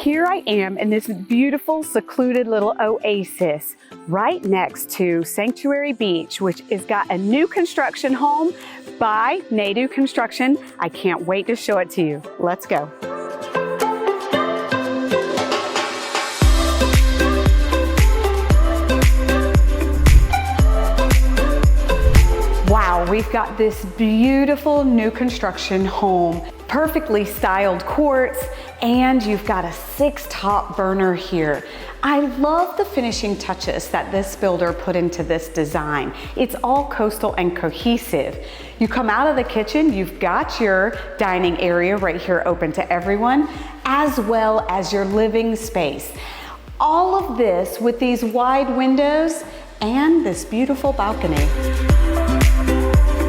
Here I am in this beautiful, secluded little oasis right next to Sanctuary Beach, which has got a new construction home by Nadu Construction. I can't wait to show it to you. Let's go. Wow, we've got this beautiful new construction home, perfectly styled quartz, and you've got a 6-top burner here. I love the finishing touches that this builder put into this design. It's all coastal and cohesive. You come out of the kitchen, you've got your dining area right here open to everyone, as well as your living space. All of this with these wide windows and this beautiful balcony.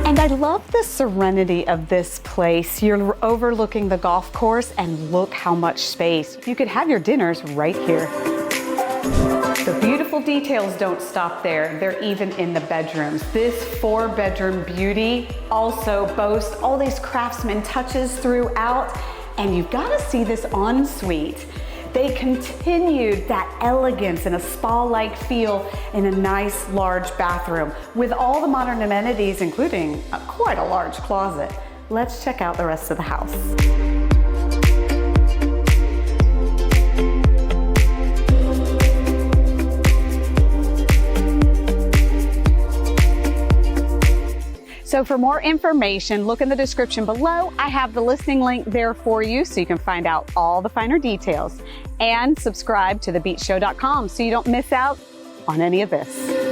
And I love the serenity of this place. You're overlooking the golf course and look how much space. You could have your dinners right here. The beautiful details don't stop there. They're even in the bedrooms. This 4-bedroom beauty also boasts all these craftsman touches throughout. And you've got to see this ensuite. They continued that elegance and a spa-like feel in a nice large bathroom with all the modern amenities, including quite a large closet. Let's check out the rest of the house. So for more information, look in the description below. I have the listing link there for you so you can find out all the finer details. And subscribe to thebeachshow.com so you don't miss out on any of this.